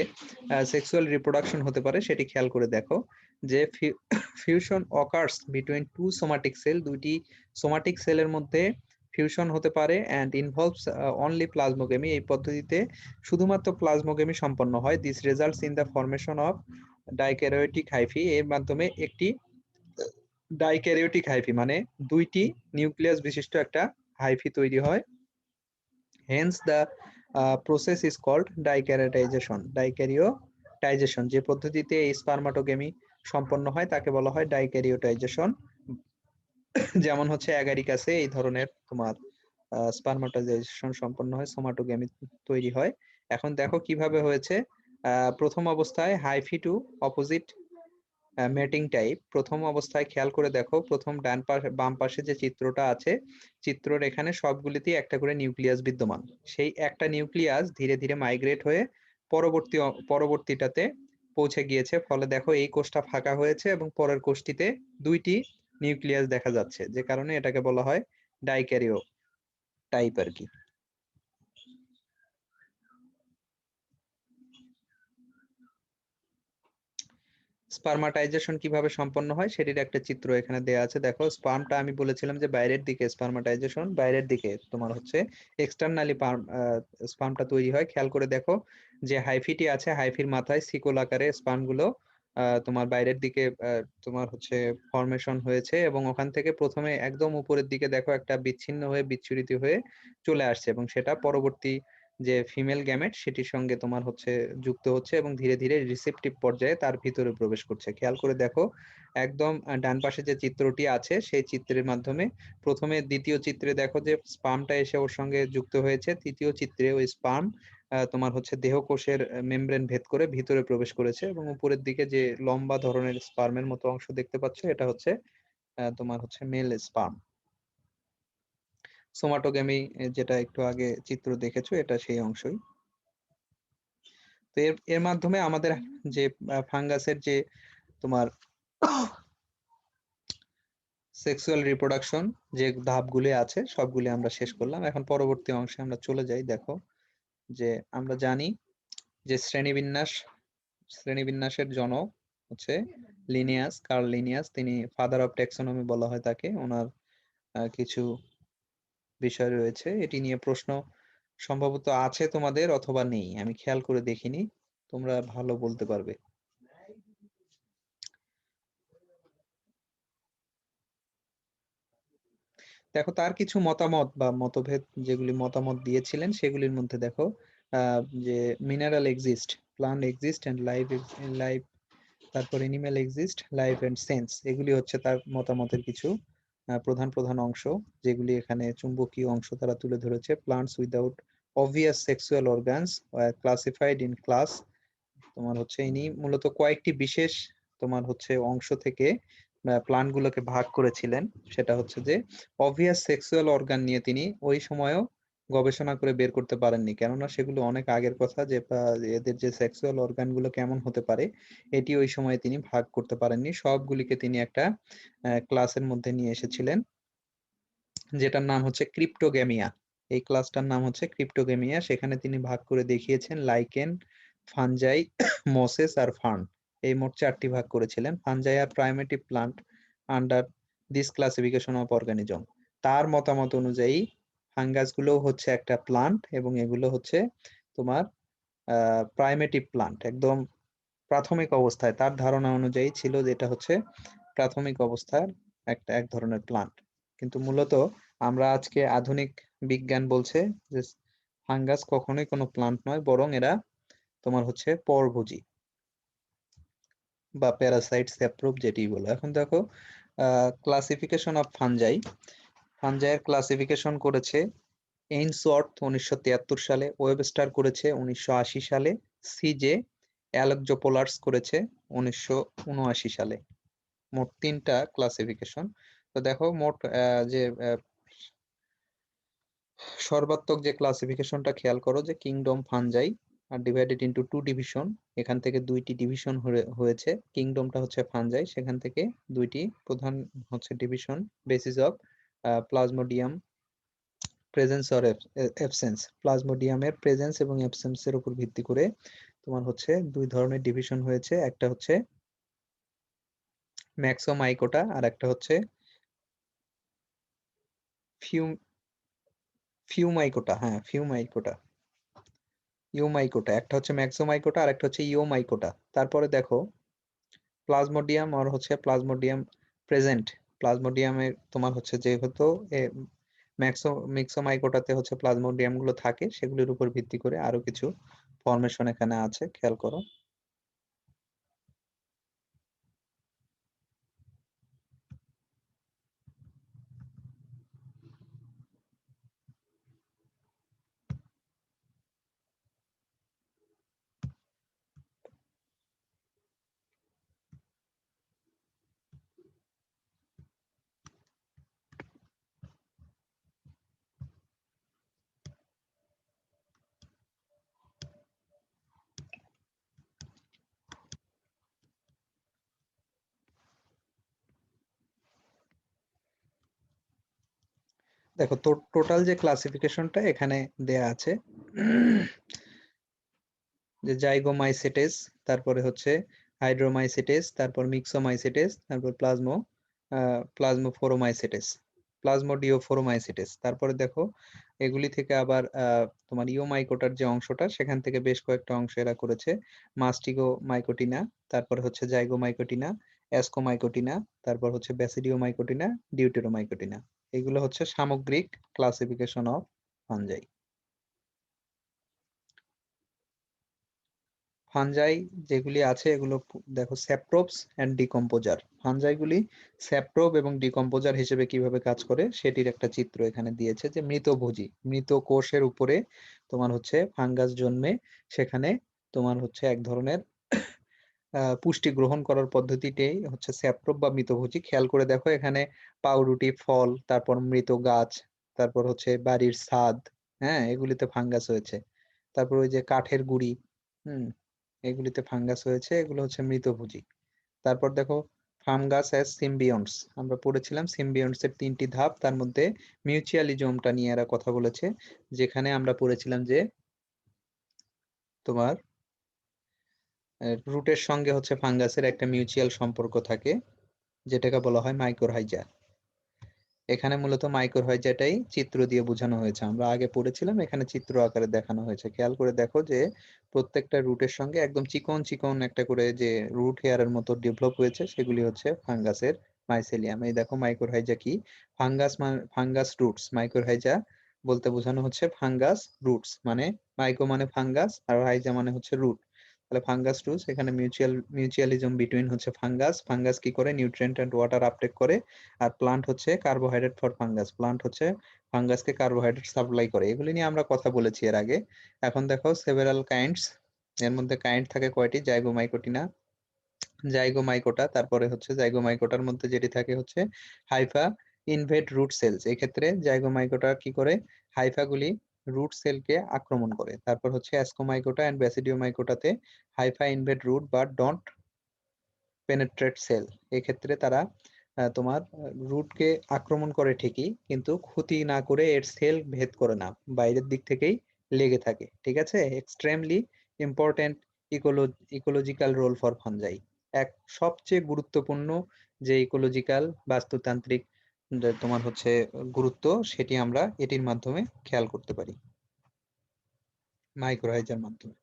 সেক্সুয়াল রিপ্রোডাকশন হতে পারে সেটি খেয়াল করে দেখো, যে fusion occurs between two somatic cell, দুইটি সোমাটিক সেলের মধ্যে ফিউশন হতে পারে, অ্যান্ড ইনভলভস অনলি প্লাজমোগেমি। এই পদ্ধতিতে শুধুমাত্র প্লাজমোগেমি সম্পন্ন হয়। This results in the formation of dikaryotic hyphae. এর মাধ্যমে একটি ডাইক্যারিওটিক হাইফি মানে দুইটি নিউক্লিয়াস বিশিষ্ট একটা হাইফি তৈরি হয়। Hence the process is called dikaryotization. যে পদ্ধতিতে এই স্পারমাটোগেমি সম্পন্ন হয় তাকে বলা হয় ডাইক্যারিওটাইজেশন। যেমন হচ্ছে অ্যাগারিকাসে এই ধরনের তোমার স্পারমাটোজেশন সম্পন্ন হয়, সোমাটোগেমি তৈরি হয়। এখন দেখো কিভাবে হয়েছে। প্রথম অবস্থায় হাইফি টু অপোজিট মেটিং টাইপ। প্রথম অবস্থায় খেয়াল করে দেখো, প্রথম বাম পাশে যে চিত্রটা আছে, চিত্রের এখানে সবগুলিতেই একটা করে নিউক্লিয়াস বিদ্যমান। সেই একটা নিউক্লিয়াস ধীরে ধীরে মাইগ্রেট হয়ে পরবর্তীটাতে পৌঁছে গিয়েছে, ফলে দেখো এই কোষটা ফাঁকা হয়েছে এবং পরের কোষটিতে দুইটি নিউক্লিয়াস দেখা যাচ্ছে, যে কারণে এটাকে বলা হয় ডাইক্যারিও টাইপ আর কি। স্পার্মাটাইজেশন কিভাবে সম্পন্ন হয় সেটির একটা চিত্র এখানে দেয়া আছে। দেখো স্পার্মটা আমি বলেছিলাম যে বাইরের দিকে স্পার্মাটাইজেশন, বাইরের দিকে তোমার হচ্ছে এক্সটার্নালি স্পার্মটা তৈরি হয়। খেয়াল করে দেখো যে হাইফিটি আছে, হাইফির মাথায় সিকল আকারে স্পার্ম গুলো তোমার বাইরের দিকে তোমার হচ্ছে ফর্মেশন হয়েছে, এবং ওখান থেকে প্রথমে একদম উপরের দিকে দেখো একটা বিচ্ছিন্ন হয়ে বিচ্ছুরিত হয়ে চলে আসছে, এবং সেটা পরবর্তী যে ফিমেল গ্যামেট সেটির সঙ্গে তোমার হচ্ছে যুক্ত হচ্ছে এবং ধীরে ধীরে রিসেপটিভ পর্যায়ে তার ভিতরে প্রবেশ করছে। খেয়াল করে দেখো একদম ডান পাশে যে চিত্রটি আছে সেই চিত্রের মাধ্যমে প্রথমে দ্বিতীয় চিত্রে দেখো যে স্পার্মটা এসে ওর সঙ্গে যুক্ত হয়েছে, তৃতীয় চিত্রে ওই স্পার্ম তোমার হচ্ছে দেহকোষের মেমব্রেন ভেদ করে ভিতরে প্রবেশ করেছে, এবং উপরের দিকে যে লম্বা ধরনের স্পার্মের মতো অংশ দেখতে পাচ্ছ এটা হচ্ছে তোমার হচ্ছে মেল স্পার্ম। সোমাটোগ্যামি যেটা একটু আগে চিত্র দেখেছো এটা সেই অংশই। তো এর এর মাধ্যমে আমাদের যে ফাঙ্গাসের যে তোমার সেক্সুয়াল রিপ্রোডাকশন যে ধাপগুলি আছে সবগুলি আমরা শেষ করলাম। এখন পরবর্তী অংশে আমরা চলে যাই। দেখো যে আমরা জানি যে শ্রেণীবিন্যাসের জনক হচ্ছে লিনিয়াস, কার্ল লিনিয়াস, তিনি ফাদার অফ ট্যাক্সোনমি বলা হয় তাকে। ওনার কিছু বিষয় রয়েছে, এটি নিয়ে প্রশ্ন সম্ভবত আছে তোমাদের অথবা নেই, আমি খেয়াল করে দেখিনি, তোমরা ভালো বলতে পারবে। দেখো তার কিছু মতামত বা মতভেদ যেগুলি মতামত দিয়েছিলেন সেগুলির মধ্যে দেখো যে mineral exist, plant exist and life, তারপর animal exist, life and sense, এগুলি হচ্ছে তার মতামতের কিছু প্রধান প্রধান অংশ, যেগুলি এখানে চুম্বকীয় অংশ তারা তুলে ধরেছে। Plants without obvious sexual organs classified in class, তোমার হচ্ছে ইনি মূলত কয়েকটি বিশেষ তোমার হচ্ছে অংশ থেকে প্লান্ট গুলোকে ভাগ করেছিলেন। সেটা হচ্ছে যে অবভিয়াস সেক্সুয়াল অর্গান নিয়ে তিনি ওই সময়ও গবেষণা করে বের করতে পারেননি, কেননা সেগুলো অনেক আগের কথা, যে এদের যে সেক্সুয়াল অর্গান গুলো কেমন হতে পারে এটি ওই সময়ে তিনি ভাগ করতে পারেননি। সবগুলিকে তিনি একটা ক্লাসের মধ্যে নিয়ে এসেছিলেন যেটার নাম হচ্ছে ক্রিপ্টোগ্যামিয়া। এই ক্লাসটার নাম হচ্ছে ক্রিপ্টোগ্যামিয়া। সেখানে তিনি ভাগ করে দেখিয়েছেন লাইকেন, ফানজাই, মসেস আর ফার্ন, এই মোট 4টি ভাগ করেছিলেন। Fungi are primitive plant under this classification of organism. তার মতামত অনুযায়ী ফাঙ্গাস গুলো হচ্ছে একটা প্লান্ট, এবং এগুলো হচ্ছে তোমার প্রাইমেটিভ প্লান্ট, একদম প্রাথমিক অবস্থায় তার ধারণা অনুযায়ী ছিল যে এটা হচ্ছে প্রাথমিক অবস্থার এক ধরনের প্লান্ট। কিন্তু মূলত আমরা আজকে আধুনিক বিজ্ঞান বলছে যে ফাঙ্গাস কখনোই কোনো প্লান্ট নয়, বরং এরা তোমার হচ্ছে পরভোজী বা প্যারাসাইট স্যাপ্রোপ যেটি বলে। এখন দেখো ক্লাসিফিকেশন অফ ফানজাই, ফানজাইয়ের ক্লাসিফিকেশন করেছে এইনসওয়ার্থ 1973 সালে, ওয়েবস্টার করেছে 1980 সালে, সিজে অ্যালেকজোপোলার্স করেছে 1979 সালে। মোট 3টা ক্লাসিফিকেশন। তো দেখো মোট যে সর্বাত্মক যে ক্লাসিফিকেশনটা খেয়াল করো যে কিংডম ফানজাই আর ডিভাইডেড ইনটু 2 ডিভিশন, এখান থেকে 2টি ডিভিশন হয়েছে। কিংডমটা হচ্ছে ফানজাই, সেখান থেকে 2টি প্রধান হচ্ছে division, basis of plasmodium presence or absence, প্লাজমোডিয়ামের প্রেজেন্স এবং অ্যাবসেন্সের উপর ভিত্তি করে তোমার হচ্ছে 2 ধরনের ডিভিশন হয়েছে। একটা হচ্ছে ম্যাক্সোমাইকোটা আর একটা হচ্ছে ফিউম ফিউমাইকোটা, হ্যাঁ ফিউমাইকোটা, ইউমাইকোটা। একটা হচ্ছে ম্যাক্সোমাইকোটা আর একটা হচ্ছে ইওমাইকোটা। তারপরে দেখো প্লাজমোডিয়াম আর হচ্ছে প্লাজমোডিয়াম প্রেজেন্ট, প্লাজমোডিয়ামের তোমার হচ্ছে যেহেতু মিক্সোমাইকোটাতে হচ্ছে প্লাজমোডিয়াম গুলো থাকে, সেগুলির উপর ভিত্তি করে আরো কিছু ফরমেশন এখানে আছে, খেয়াল করো। দেখো টোটাল যে ক্লাসিফিকেশনটা এখানে দেয়া আছে যে জাইগোমাইসেটেস, তারপরে হচ্ছে হাইড্রোমাইসিটিস, তারপর মিক্সোমাইসিটিস, তারপর প্লাজমোফোরোমাইসিটিস, প্লাজমোডিওফোরোমাইসিটিস। তারপরে দেখো এগুলি থেকে আবার তোমার ইওমাইকোটার যে অংশটা, সেখান থেকে বেশ কয়েকটা অংশ এরা করেছে। মাস্টিগোমাইকোটিনা, তারপরে হচ্ছে জাইগোমাইকোটিনা, অ্যাসকোমাইকোটিনা, তারপর হচ্ছে ব্যাসিডিওমাইকোটিনা, ডিউটেরোমাইকোটিনা। এগুলো হচ্ছে সামগ্রিক ক্লাসিফিকেশন অফ ফানজাই। ফানজাই যেগুলি আছে এগুলো দেখো স্যাপ্রোবস এন্ড ডিকম্পোজার। ফানজাইগুলি স্যাপ্রোব এবং ডিকম্পোজার হিসেবে কিভাবে কাজ করে সেটির একটা চিত্র এখানে দিয়েছে, যে মৃতভোজী, মৃত কোষের উপরে তোমার হচ্ছে ফাঙ্গাস জন্মে, সেখানে তোমার হচ্ছে এক ধরনের পুষ্টি গ্রহণ করার পদ্ধতিটাই হচ্ছে স্যাপ্রোব বা মৃতভোজী। খেয়াল করে দেখো এখানে পাউরুটি, ফল, তারপর মৃত গাছ, তারপর হচ্ছে বাড়ির ছাদ, হ্যাঁ, এগুলিতে ফাঙ্গাস হয়েছে। তারপর ওই যে কাঠের গুঁড়ি, হুম, এগুলিতে ফাঙ্গাস হয়েছে, এগুলো হচ্ছে মৃতভোজী। তারপর দেখো ফাঙ্গাস অ্যাজ সিম্বিয়ন্টস, আমরা পড়েছিলাম সিম্বিয়ন্টস এর 3টি ধাপ, তার মধ্যে মিউচুয়ালিজমটা নিয়ে এরা কথা বলেছে, যেখানে আমরা পড়েছিলাম যে তোমার রুটের সঙ্গে হচ্ছে ফাঙ্গাসের একটা মিউচুয়াল সম্পর্ক থাকে, যেটাকে বলা হয় মাইক্রোহাইজা। এখানে মূলত মাইক্রোহাইজাটাই চিত্র দিয়ে বোঝানো হয়েছে, আমরা আগে পড়েছিলাম, এখানে চিত্র আকারে দেখানো হয়েছে। খেয়াল করে দেখো যে প্রত্যেকটা রুটের সঙ্গে একদম চিকন চিকন একটা করে যে রুট হেয়ারের মতো ডেভেলপ হয়েছে, সেগুলি হচ্ছে ফাঙ্গাসের মাইসেলিয়াম। এই দেখো মাইক্রোহাইজা কি, ফাঙ্গাস রুটস। মাইক্রোহাইজা বলতে বোঝানো হচ্ছে ফাঙ্গাস রুটস, মানে মাইক্রো মানে ফাঙ্গাস আর হাইজা মানে হচ্ছে রুট। তাহলে ফাঙ্গাস রুটস, এখানে মিউচুয়ালিজম বিটুইন হচ্ছে ফাঙ্গাস কি করে, নিউট্রিয়েন্ট এন্ড ওয়াটার আপটেক করে, আর প্লান্ট হচ্ছে কার্বোহাইড্রেট ফর ফাঙ্গাস, প্লান্ট হচ্ছে ফাঙ্গাসকে কার্বোহাইড্রেট সাপ্লাই করে। এগুলি নিয়ে আমরা কথা বলেছি এর আগে। এখন দেখো সেভারাল কাইন্ডস, এর মধ্যে কাইন্ড থাকে কয়টি, জাইগোমাইকোটিনা, জাইগোমাইকোটা, তারপরে হচ্ছে জাইগোমাইকোটার মধ্যে যেটি থাকে হচ্ছে হাইফা ইনভেড রুট সেলস। এক্ষেত্রে জাইগোমাইকোটা কি করে, হাইফাগুলি রুট সেলকে আক্রমণ করে। তারপর হচ্ছে অ্যাসকোমাইকোটা এন্ড ব্যাসিডিওমাইকোটাতে হাইফা ইনভেড রুট বা ডন্ট পেনেট্রেট সেল। এক্ষেত্রে তারা তোমার রুটকে আক্রমণ করে ঠিকই, কিন্তু ক্ষতি না করে এর সেল ভেদ করে না, বাইরের দিক থেকেই লেগে থাকে। ঠিক আছে, extremely important ecological role for fungi. এক সবচেয়ে গুরুত্বপূর্ণ যে ইকোলজিক্যাল বাস্তুতান্ত্রিক যে তোমার হচ্ছে গুরুত্ব, সেটি আমরা এটির মাধ্যমে খেয়াল করতে পারি, মাইক্রোহাইজার মাধ্যমে।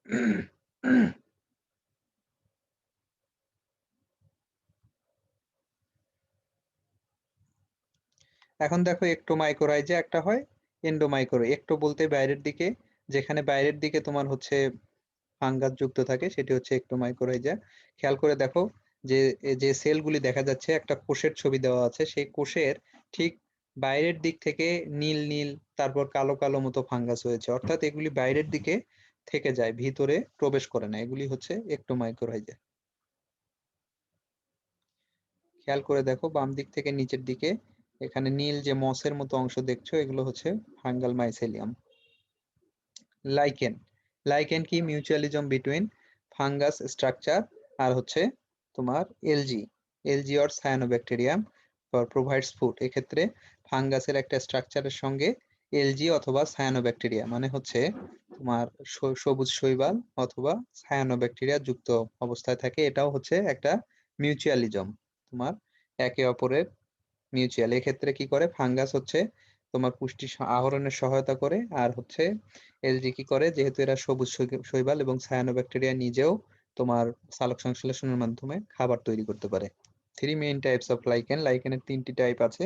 এখন দেখো একটোমাইকোরাইজা একটা হয়, এন্ডোমাইকোর। একটো বলতে বাইরের দিকে, যেখানে বাইরের দিকে তোমার হচ্ছে ফাঙ্গাস যুক্ত থাকে, সেটি হচ্ছে একটোমাইকোরাইজা। খেয়াল করে দেখো যে যে সেলগুলি দেখা যাচ্ছে, একটা কোষের ছবি দেওয়া আছে, সেই কোষের ঠিক বাইরের দিক থেকে নীল নীল, তারপর কালো কালো মতো ফাঙ্গাস হয়েছে, অর্থাৎ এগুলি বাইরের দিকে থেকে যায়, ভিতরে প্রবেশ করে না, এগুলি হচ্ছে একটোমাইকোরাইজা। খেয়াল করে দেখো বাম দিক থেকে নিচের দিকে, এখানে নীল যে মসের মতো অংশ দেখছো, এগুলো হচ্ছে ফাঙ্গাল মাইসেলিয়াম। লাইকেন, লাইকেন কি, মিউচুয়ালিজম বিটুইন ফাঙ্গাস স্ট্রাকচার আর হচ্ছে তোমার algae, algae or cyanobacterium provides food. এক্ষেত্রে ফাঙ্গাসের একটা স্ট্রাকচারের সঙ্গে এলজি অথবা সায়ানোব্যাকটেরিয়া, মানে হচ্ছে তোমার সবুজ শৈবাল অথবা সায়ানোব্যাকটেরিয়া যুক্ত অবস্থায় থাকে, এটাও হচ্ছে একটা মিউচুয়ালিজম, তোমার একে অপরের মিউচুয়াল। এক্ষেত্রে কি করে, ফাঙ্গাস হচ্ছে তোমার পুষ্টি আহরণের সহায়তা করে, আর হচ্ছে এলজি কি করে, যেহেতু এরা সবুজ শৈবাল এবং সায়ানোব্যাকটেরিয়া নিজেও তোমার সালোক সংশ্লেষণের মাধ্যমে খাবার তৈরি করতে পারে। Three main types of lichen, লাইকেনের 3টি টাইপ আছে।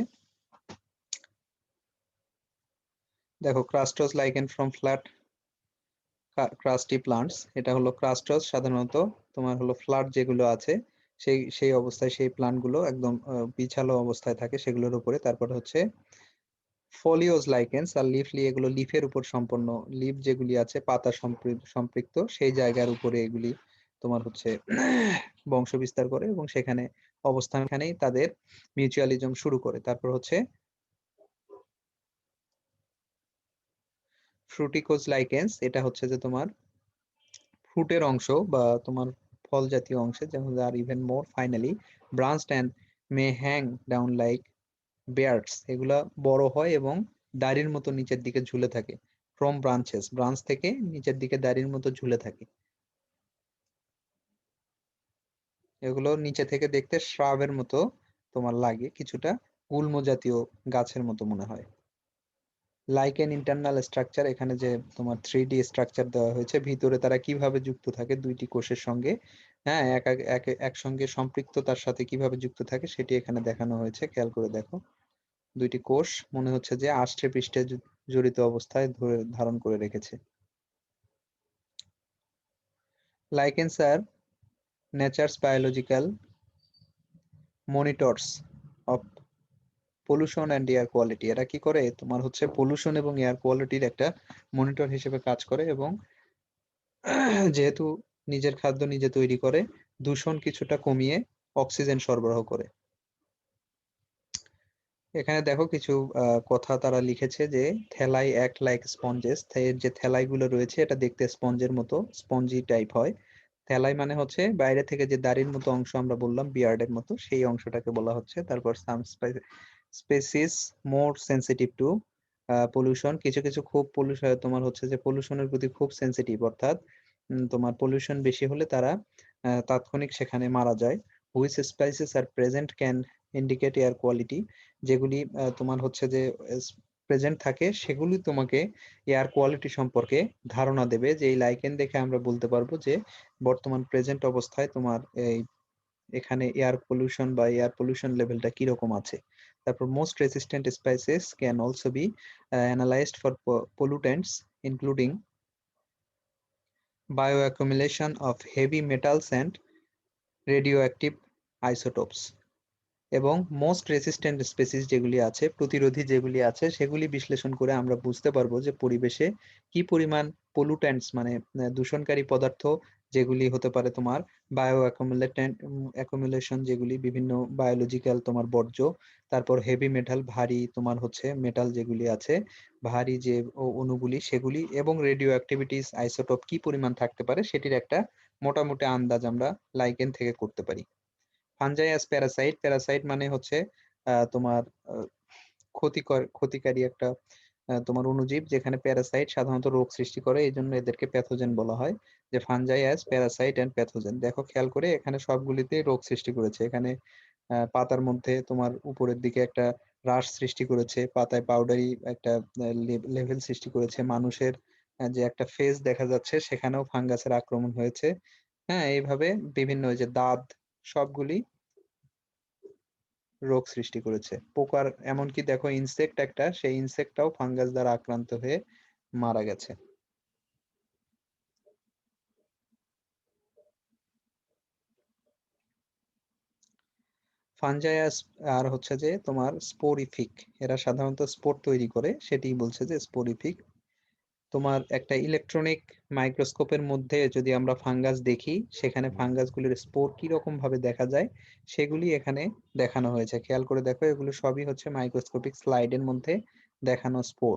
দেখো crustose lichen from flat crusty plants, এটা হলো ক্রাস্টোস, সাধারণত তোমার হলো ফ্ল্যাট যেগুলো আছে সেই সেই অবস্থায়, সেই প্লান্ট গুলো একদম বিছালো অবস্থায় থাকে সেগুলোর উপরে। তারপর হচ্ছে ফলিওজ লাইকেন্স আর লিফলি, এগুলো লিফের উপর সম্পন্ন, লিফ যেগুলি আছে পাতা সম্পৃক্ত সেই জায়গার উপরে এগুলি তোমার হচ্ছে বংশ বিস্তার করে এবং সেখানে অবস্থানখানেই তাদের মিউচুয়ালিজম শুরু করে। তারপর হচ্ছে ফ্রুটিকোজ লাইকেন্স, এটা হচ্ছে যে তোমার ফ্রুটের অংশ বা তোমার ফল জাতীয় অংশে, যেমন আর even more finally branched and may hang down like beards, এগুলা বড় হয় এবং দাড়ির মতো নিচের দিকে ঝুলে থাকে। ফ্রম ব্রাঞ্চেস, ব্রাঞ্চ থেকে নিচের দিকে দাড়ির মতো ঝুলে থাকে। এগুলো নিচে থেকে দেখতে শ্রাবের মতো তোমার লাগে, কিছুটা গুল্ম জাতীয় গাছের মতো মনে হয়। লাইকেন ইন্টারনাল স্ট্রাকচার, এখানে যে তোমার 3D স্ট্রাকচার দেওয়া হয়েছে, ভিতরে তারা কিভাবে যুক্ত থাকে দুইটি কোষের সঙ্গে, হ্যাঁ, একসঙ্গে সম্পৃক্ততার সাথে কিভাবে যুক্ত থাকে সেটি এখানে দেখানো হয়েছে। খেয়াল করে দেখো, দুইটি কোষ মনে হচ্ছে যে আষ্টে পৃষ্ঠে জড়িত অবস্থায় ধরে ধারণ করে রেখেছে। Lichens are nature's biological monitors of pollution and air quality. এরা কি করে, তোমার হচ্ছে পলিউশন এবং এয়ার কোয়ালিটির একটা মনিটর হিসেবে কাজ করে, এবং যেহেতু নিজের খাদ্য নিজে তৈরি করে, দূষণ কিছুটা কমিয়ে অক্সিজেন সরবরাহ করে। এখানে দেখো কিছু কথা তারা লিখেছে যে থ্যালাই অ্যাক্ট লাইক স্পঞ্জেস। এর যে থ্যালাই গুলো রয়েছে এটা দেখতে স্পঞ্জের মতো, স্পঞ্জি টাইপ হয়। থ্যালাই মানে হচ্ছে বাইরে থেকে যে দাড়ির মতো অংশ আমরা বললাম বিয়ার্ডের মতো, সেই অংশটাকে বলা হচ্ছে। তারপর সাম স্পেসিস মোর সেনসিটিভ টু পলিউশন, কিছু কিছু খুব পলিউশন তোমার হচ্ছে যে পলিউশনের প্রতি খুব সেনসিটিভ, অর্থাৎ তোমার পলিউশন বেশি হলে তারা তাৎক্ষণিক সেখানে মারা যায়। Which species are present can indicate air quality, যেগুলি তোমার হচ্ছে যে প্রেজেন্ট থাকে সেগুলি তোমাকে এয়ার কোয়ালিটি সম্পর্কে ধারণা দেবে, যে এই লাইকেন দেখে আমরা বলতে পারবো যে বর্তমান প্রেজেন্ট অবস্থায় তোমার এই এখানে এয়ার পলিউশন বা এয়ার পলিউশন লেভেলটা কিরকম আছে। তারপর most resistant spices can also be analysed for pollutants including bioaccumulation of heavy metals and radioactive isotopes। এবং মোস্ট রেসিস্ট্যান্ট স্পেসিস যেগুলি আছে, প্রতিরোধী যেগুলি আছে, সেগুলি বিশ্লেষণ করে আমরা বুঝতে পারবো যে পরিবেশে কি পরিমাণ পলুট্যান্টস মানে দূষণকারী পদার্থ, যেগুলি হতে পারে তোমার বায়ো অ্যাকুমুলেশন, যেগুলি বিভিন্ন বায়োলজিক্যাল তোমার বর্জ্য, তারপর হেভি মেটাল ভারী তোমার হচ্ছে মেটাল যেগুলি আছে, ভারী যে অণুগুলি সেগুলি, এবং রেডিও অ্যাক্টিভিটিস আইসোটোপ কি পরিমাণ থাকতে পারে সেটির একটা মোটামুটি আন্দাজ আমরা লাইকেন থেকে করতে পারি। ফাঞ্জাই অ্যাজ প্যারাসাইট, প্যারাসাইট মানে হচ্ছে তোমার ক্ষতিকারী একটা তোমার অণুজীব, যেখানে প্যারাসাইট সাধারণত রোগ সৃষ্টি করে, এই জন্য এদেরকে প্যাথোজেন বলা হয়। যে fungi as parasite and pathogen, দেখো খেয়াল করে এখানে সবগুলিতেই রোগ সৃষ্টি করেছে। এখানে পাতার মধ্যে তোমার উপরের দিকে একটা রাশ সৃষ্টি করেছে, পাতায় পাউডারি একটা লেভেল সৃষ্টি করেছে, মানুষের যে একটা ফেজ দেখা যাচ্ছে সেখানেও ফাঙ্গাসের আক্রমণ হয়েছে। হ্যাঁ, এইভাবে বিভিন্ন ওই যে দাঁত সবগুলি রোগ সৃষ্টি করেছে। পোকার এমনকি দেখো ইনসেক্ট একটা, সেই ইনসেক্টটাও ফাঙ্গাস দ্বারা আক্রান্ত হয়ে মারা গেছে। ফানজাইয়াস আর হচ্ছে যে তোমার স্পোরিফিক, এরা সাধারণত স্পোর তৈরি করে, সেটি বলছে যে স্পোরিফিক। তোমার একটা ইলেকট্রনিক মাইক্রোস্কোপের মধ্যে যদি আমরা ফাঙ্গাস দেখি, সেখানে ফাঙ্গাসগুলির স্পোর কি রকম ভাবে দেখা যায় সেগুলি এখানে দেখানো হয়েছে। খেয়াল করে দেখো, এগুলো সবই হচ্ছে মাইক্রোস্কোপিক স্লাইডের মধ্যে দেখানো স্পোর।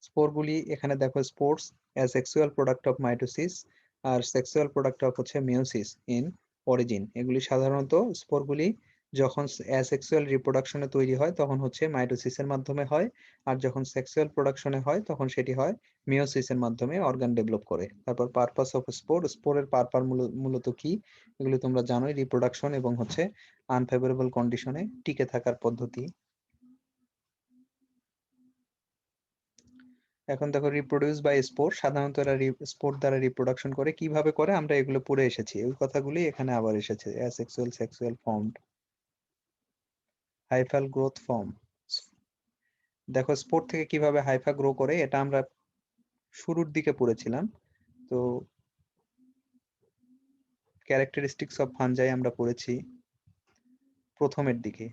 স্পোরগুলি এখানে দেখো, spores sexual product of mitosis আর সেক্সুয়াল প্রোডাক্ট অফ হচ্ছে মিওসিস ইন অরিজিন। এগুলি সাধারণত স্পোরগুলি যখন অ্যাসেক্সুয়াল রিপ্রোডাকশনে তৈরি হয় তখন হচ্ছে মাইটোসিসের মাধ্যমে হয়, আর যখন সেক্সুয়াল প্রোডাকশনে হয় তখন সেটি হয় মিওসিসের মাধ্যমে, অর্গান ডেভেলপ করে। তারপর পারপাস অফ স্পোর, স্পোরের পারপাস মূলত কি এগুলো তোমরা জানোই, রিপ্রোডাকশন এবং হচ্ছে আনফেভারেবল কন্ডিশনে টিকে থাকার পদ্ধতি। এখন দেখো রিপ্রোডিউস বাই স্পোর, সাধারণত এরা স্পোর দ্বারা রিপ্রোডাকশন করে, কিভাবে করে আমরা এগুলো পড়ে এসেছি, ওই কথাগুলি এখানে আবার এসেছে। Asexual, sexual formed, hyphal growth form. দেখো স্পোর থেকে কিভাবে হাইফা গ্রো করে এটা আমরা শুরুর দিকে পড়েছিলাম। তো ক্যারেক্টারিস্টিক্স অফ ফানজাই আমরা পড়েছি প্রথমের দিকে।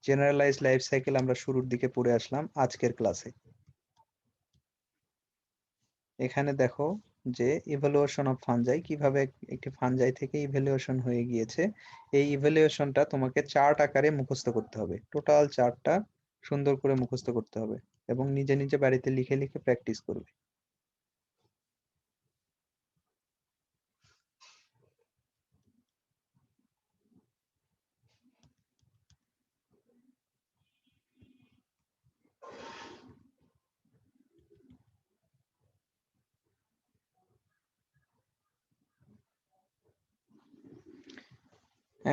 জেনারেলাইজ লাইফ সাইকেল আমরা শুরুর দিকে পড়ে আসলাম আজকের ক্লাসে। এখানে দেখো যে ইভ্যালুয়েশন অফ ফানজাই, কিভাবে একটি ফানজাই থেকে ইভ্যালুয়েশন হয়ে গিয়েছে। এই ইভ্যালুয়েশনটা তোমাকে চার্ট আকারে মুখস্থ করতে হবে, টোটাল চার্টটা সুন্দর করে মুখস্থ করতে হবে এবং নিজে নিজে বাড়িতে লিখে লিখে প্র্যাকটিস করবে।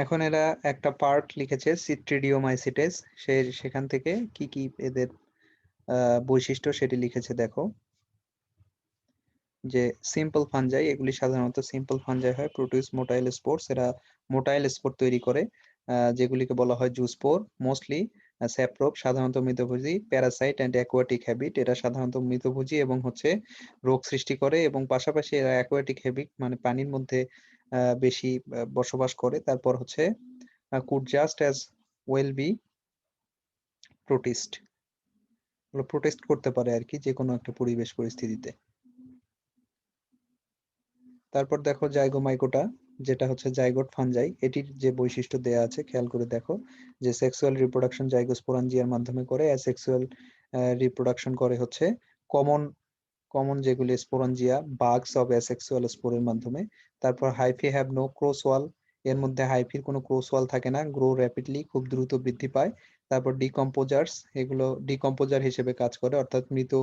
এখন এরা একটা পার্ট লিখেছে সিট্রিডিওমাইসিটেস, সেখান থেকে কি কি এদের বৈশিষ্ট্য সেটি লিখেছে। দেখো যে সিম্পল ফাঞ্জাই, এগুলি সাধারণত সিম্পল ফাঞ্জাই হয়, প্রোটিউস মোটাইল স্পোর্স, এরা মোটাইল স্পোর তৈরি করে যেগুলিকে বলা হয় জুস্পোর। মোস্টলি স্যাপ্রোপ, সাধারণত মৃতভোজী। প্যারাসাইট অ্যান্ড অ্যাকোয়াটিক হ্যাবিট, এরা সাধারণত মৃতভোজী এবং হচ্ছে রোগ সৃষ্টি করে, এবং পাশাপাশি এরা অ্যাকোয়াটিক হ্যাবিট মানে পানির মধ্যে বেশি বসবাস করে। তারপর হচ্ছে could just as well be protist, protist করতে পারে আর কি যে কোনো একটা পরিবেশ পরিস্থিতিতে। তারপর দেখো জাইগোমাইকোটা, যেটা হচ্ছে জাইগোট ফানজাই, এটির যে বৈশিষ্ট্য দেয়া আছে খেয়াল করে দেখো যে সেক্সুয়াল রিপ্রোডাকশন জাইগোস্পোরাঞ্জিয়ার মাধ্যমে করে, অ্যাসেক্সুয়াল রিপ্রোডাকশন করে হচ্ছে কমন কমন যেগুলি স্পোরাঞ্জিয়া বাগস অফ অ্যাসেক্সুয়াল স্পোরের মাধ্যমে। তারপর হাইফি হ্যাভ নো ক্রোস ওয়াল, এর মধ্যে হাইফির কোনো ক্রোস ওয়াল থাকে না, গ্রো র্যাপিডলি, খুব দ্রুত বৃদ্ধি পায়। তারপর ডিকম্পোজার্স, এগুলো ডিকম্পোজার হিসেবে কাজ করে, অর্থাৎ মৃত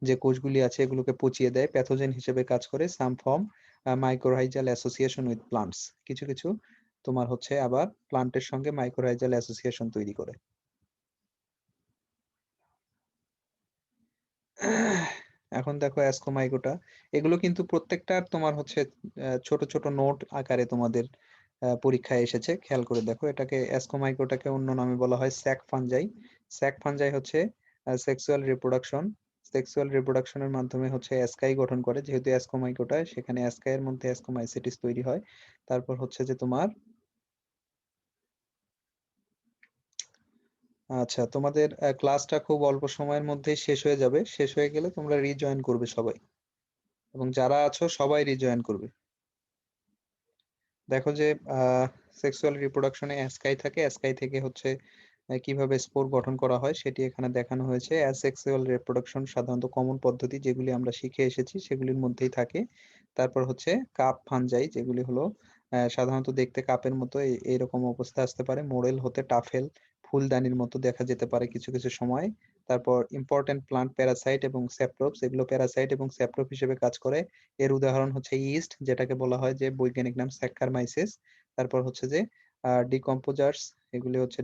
যে কোষগুলি আছে এগুলোকে পচিয়ে দেয়। প্যাথোজেন হিসেবে কাজ করে। Some form mycorrhizal association with plants, কিছু কিছু তোমার হচ্ছে আবার প্লান্টের সঙ্গে মাইক্রোহাইজাল অ্যাসোসিয়েশন তৈরি করে। এখন দেখো অ্যাসকোমাইকোটা, এগুলো কিন্তু প্রত্যেকটার তোমার হচ্ছে ছোট ছোট নোট আকারে তোমাদের পরীক্ষায় এসেছে, খেয়াল করে দেখো। এটাকে অ্যাসকোমাইকোটাকে অন্য নামে বলা হয় স্যাক ফানজাই। স্যাক ফানজাই হচ্ছে সেক্সুয়াল রিপ্রোডাকশন, সেক্সুয়াল রিপ্রোডাকশনের মাধ্যমে হচ্ছে অ্যাস্কাই গঠন করে, যেহেতু অ্যাসকোমাইকোটা সেখানে অ্যাস্কাইয়ের মধ্যে অ্যাসকোমাইসিটিস তৈরি হয়। তারপর হচ্ছে যে তোমার আচ্ছা, তোমাদের ক্লাসটা খুব অল্প সময়ের মধ্যেই শেষ হয়ে যাবে, শেষ হয়ে গেলে তোমরা রিজয়েন করবে সবাই, এবং যারা আছো সবাই রিজয়েন করবে। দেখো যে সেক্সুয়াল রিপ্রোডাকশনে অ্যাস্কাই থাকে, অ্যাস্কাই থেকে হচ্ছে কিভাবে স্পোর গঠন করা হয় সেটি এখানে দেখানো হয়েছে। অ্যাসেক্সুয়াল রিপ্রোডাকশন সাধারণত কমন পদ্ধতি যেগুলি আমরা শিখে এসেছি সেগুলির মধ্যেই থাকে। তারপর হচ্ছে কাপ ফানজাই, যেগুলি হলো সাধারণত দেখতে কাপের মতো এইরকম অবস্থা আসতে পারে, মোড়েল হতে টাফেল ফুলদানির মতো দেখা যেতে পারে কিছু কিছু সময়। তারপর ইম্পর্টেন্ট প্লান্ট প্যারাসাইট এবং স্যাপ্রোপস, এগুলো প্যারাসাইট এবং স্যাপ্রোপ হিসেবে কাজ করে। এর উদাহরণ হচ্ছে ইস্ট, যেটাকে বলা হয় যে বৈজ্ঞানিক নাম স্যাক্কারমাইসিস। তারপর হচ্ছে যে ডিকম্পোজার্স, এগুলি হচ্ছে